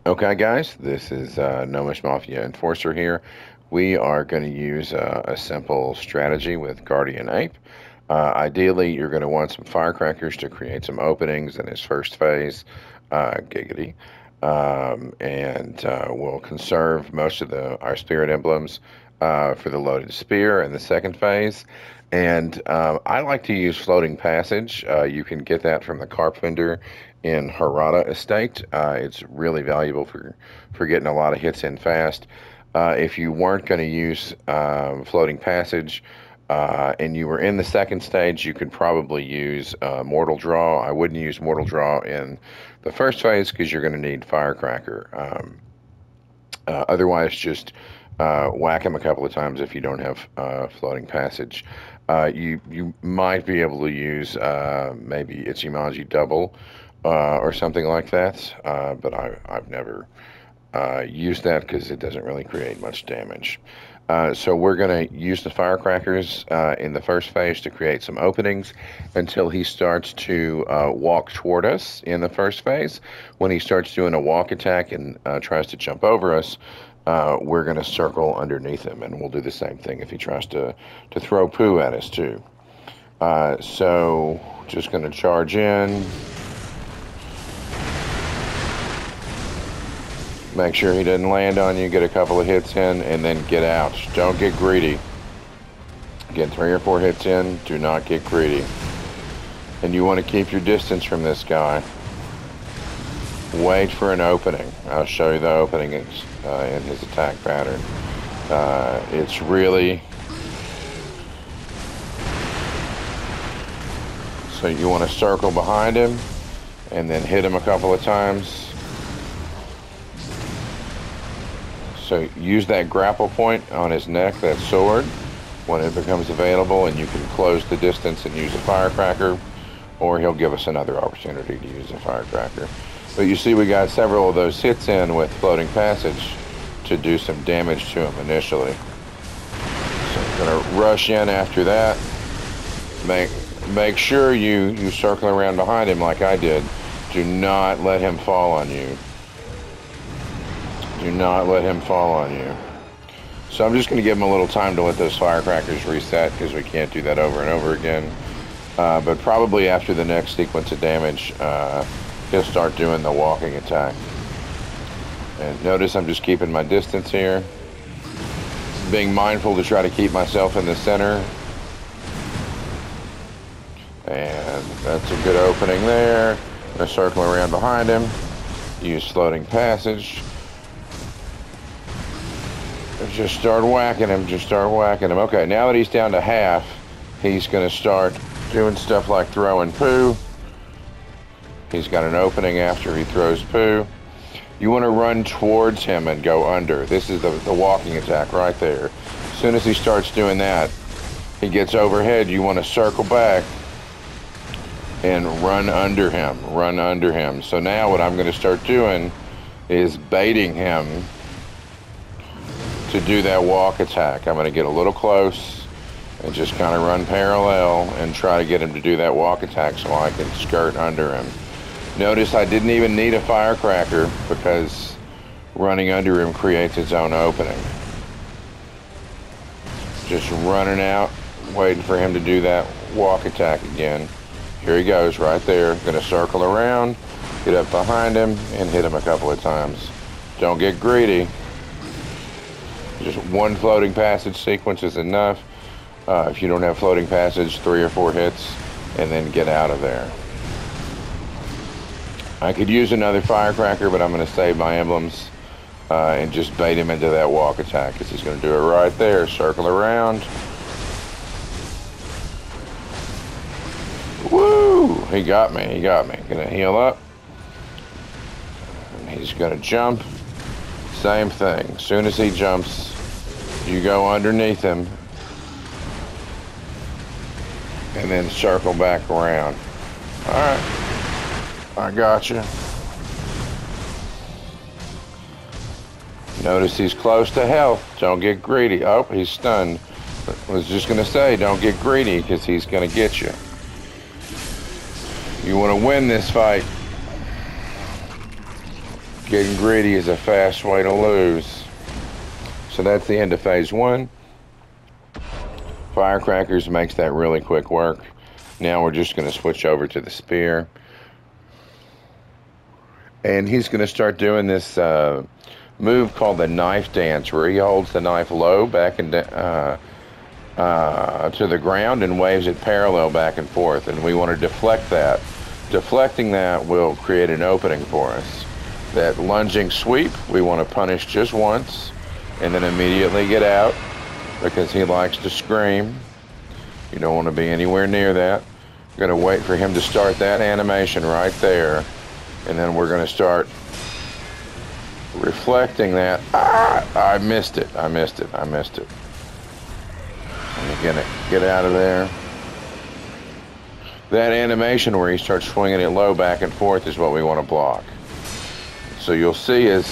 Okay, guys, this is Gnomish Mafia Enforcer here. We are going to use a simple strategy with Guardian Ape. Ideally, you're going to want some firecrackers to create some openings in his first phase, giggity, and we'll conserve most of our spirit emblems for the loaded spear in the second phase. And I like to use floating passage. You can get that from the carp vendor in Harada Estate. It's really valuable for getting a lot of hits in fast. If you weren't going to use floating passage and you were in the second stage, you could probably use Mortal Draw. I wouldn't use Mortal Draw in the first phase because you're going to need Firecracker. Otherwise, just whack him a couple of times if you don't have floating passage. You might be able to use maybe Ichimonji double or something like that, but I've never used that because it doesn't really create much damage. So we're going to use the firecrackers in the first phase to create some openings until he starts to walk toward us in the first phase. When he starts doing a walk attack and tries to jump over us, we're going to circle underneath him, and we'll do the same thing if he tries to throw poo at us too. So just going to charge in. Make sure he doesn't land on you, get a couple of hits in, and then get out. Don't get greedy. Get 3 or 4 hits in, do not get greedy. And you want to keep your distance from this guy. Wait for an opening. I'll show you the opening in his attack pattern. It's really... So you want to circle behind him, and then hit him a couple of times. So use that grapple point on his neck, that sword, when it becomes available, and you can close the distance and use a firecracker, or he'll give us another opportunity to use a firecracker. But you see we got several of those hits in with floating passage to do some damage to him initially. So I'm gonna rush in after that. Make sure you circle around behind him like I did. Do not let him fall on you. Do not let him fall on you. So I'm just going to give him a little time to let those firecrackers reset because we can't do that over and over again. But probably after the next sequence of damage, he'll start doing the walking attack. And notice I'm just keeping my distance here. Being mindful to try to keep myself in the center. And that's a good opening there. I'm going to circle around behind him. Use floating passage. Just start whacking him, just start whacking him. Okay, now that he's down to half, he's going to start doing stuff like throwing poo. He's got an opening after he throws poo. You want to run towards him and go under. This is the walking attack right there. As soon as he starts doing that, he gets overhead. You want to circle back and run under him, run under him. So now what I'm going to start doing is baiting him to do that walk attack. I'm going to get a little close and just kind of run parallel and try to get him to do that walk attack so I can skirt under him. Notice I didn't even need a firecracker because running under him creates its own opening. Just running out, waiting for him to do that walk attack again. Here he goes right there. Going to circle around, get up behind him, and hit him a couple of times. Don't get greedy. Just one floating passage sequence is enough. If you don't have floating passage, 3 or 4 hits, and then get out of there. I could use another firecracker, but I'm going to save my emblems and just bait him into that walk attack because he's going to do it right there. Circle around. Woo! He got me. He got me. Going to heal up. And he's going to jump. Same thing. As soon as he jumps, you go underneath him and then circle back around. Alright. I got you. Notice he's close to health. Don't get greedy. Oh, he's stunned. I was just going to say, don't get greedy because he's going to get you. You want to win this fight. Getting greedy is a fast way to lose. So that's the end of phase one. Firecrackers makes that really quick work. Now we're just going to switch over to the spear. And he's going to start doing this move called the knife dance, where he holds the knife low back and to the ground and waves it parallel back and forth. And we want to deflect that. Deflecting that will create an opening for us. That lunging sweep, we want to punish just once and then immediately get out, because he likes to scream. You don't want to be anywhere near that. You're going to wait for him to start that animation right there, and then we're going to start reflecting that. I missed it. I'm going to get out of there. That animation where he starts swinging it low back and forth is what we want to block. So you'll see as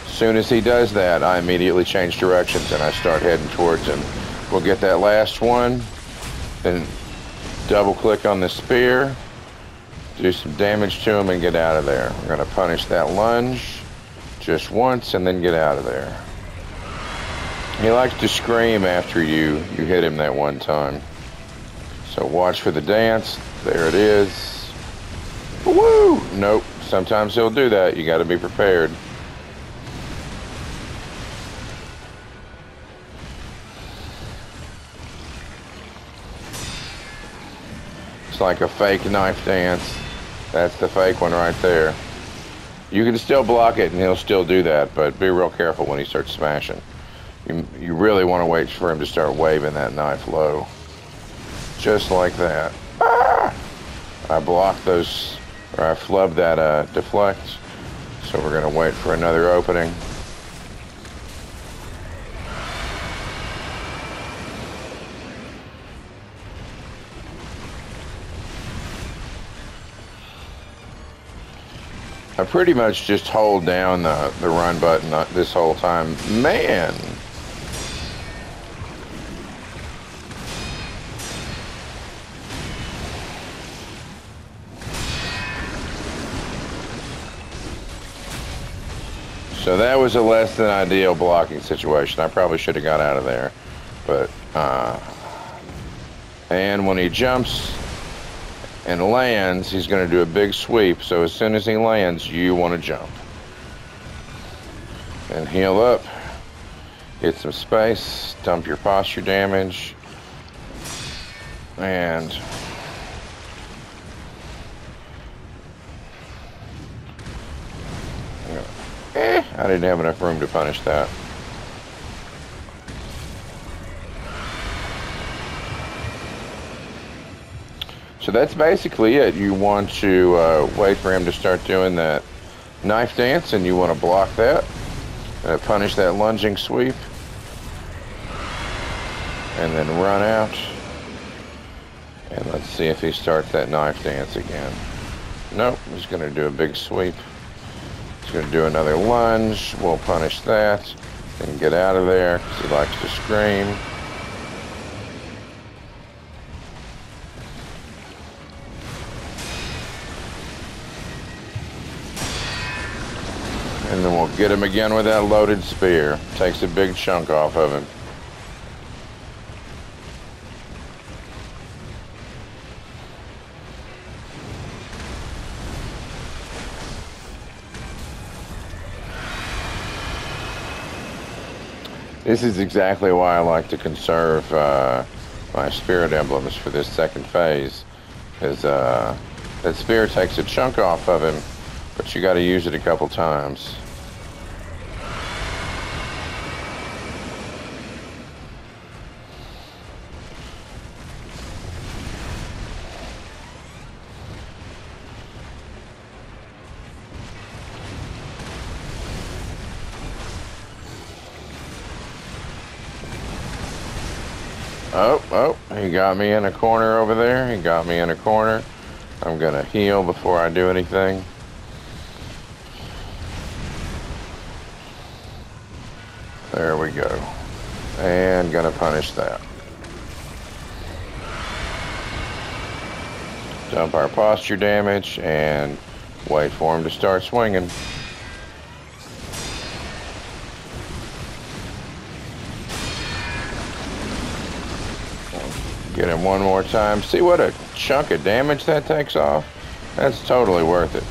soon as he does that, I immediately change directions and I start heading towards him. We'll get that last one, then double click on the spear, do some damage to him and get out of there. We're going to punish that lunge just once and then get out of there. He likes to scream after you hit him that one time. So watch for the dance. There it is. Woo! Nope. Sometimes he'll do that. You got to be prepared. It's like a fake knife dance. That's the fake one right there. You can still block it and he'll still do that, but be real careful when he starts smashing. You really want to wait for him to start waving that knife low. Just like that. Ah! I blocked those, or I flubbed that deflect. So we're going to wait for another opening. I pretty much just hold down the run button this whole time. Man! So that was a less than ideal blocking situation. I probably should have got out of there. But, and when he jumps and lands, he's going to do a big sweep. So as soon as he lands, you want to jump. And heal up. Get some space. Dump your posture damage. And I didn't have enough room to punish that. So that's basically it. You want to wait for him to start doing that knife dance, and you want to block that. Punish that lunging sweep. And then run out. And let's see if he starts that knife dance again. Nope, he's going to do a big sweep. He's going to do another lunge. We'll punish that and get out of there because he likes to scream. And then we'll get him again with that loaded spear. Takes a big chunk off of him. This is exactly why I like to conserve my spirit emblems for this second phase, because that spear takes a chunk off of him, but you got to use it a couple times. Oh, he got me in a corner over there. He got me in a corner. I'm going to heal before I do anything. There we go. And going to punish that. Dump our posture damage and wait for him to start swinging. Get him one more time. See what a chunk of damage that takes off? That's totally worth it.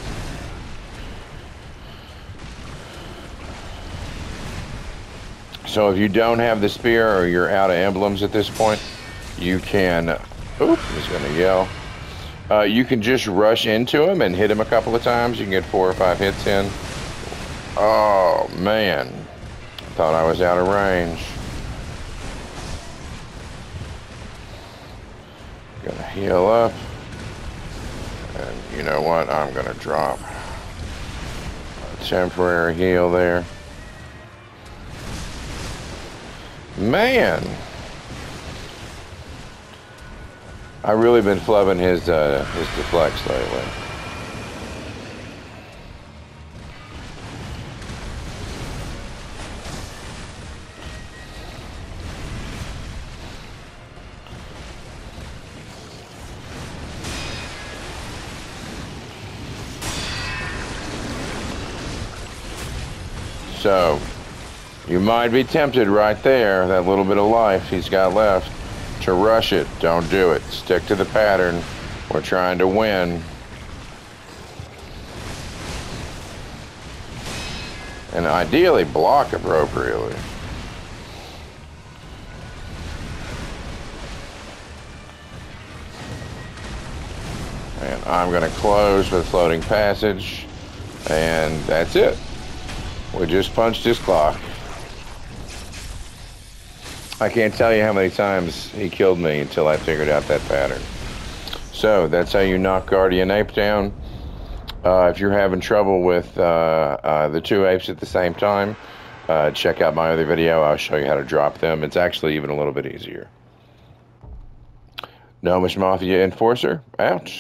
So if you don't have the spear or you're out of emblems at this point, you can, oop, he's gonna yell. You can just rush into him and hit him a couple of times. You can get 4 or 5 hits in. Oh man, thought I was out of range. Gonna heal up. And you know what? I'm gonna drop a temporary heal there. Man, I've really been flubbing his deflects lately. So, you might be tempted right there, that little bit of life he's got left, to rush it. Don't do it. Stick to the pattern. We're trying to win. And ideally block appropriately. And I'm going to close with floating passage. And that's it. We just punched his clock. I can't tell you how many times he killed me until I figured out that pattern. So that's how you knock Guardian Ape down. If you're having trouble with the 2 apes at the same time, check out my other video. I'll show you how to drop them. It's actually even a little bit easier. Gnomish Mafia Enforcer, out.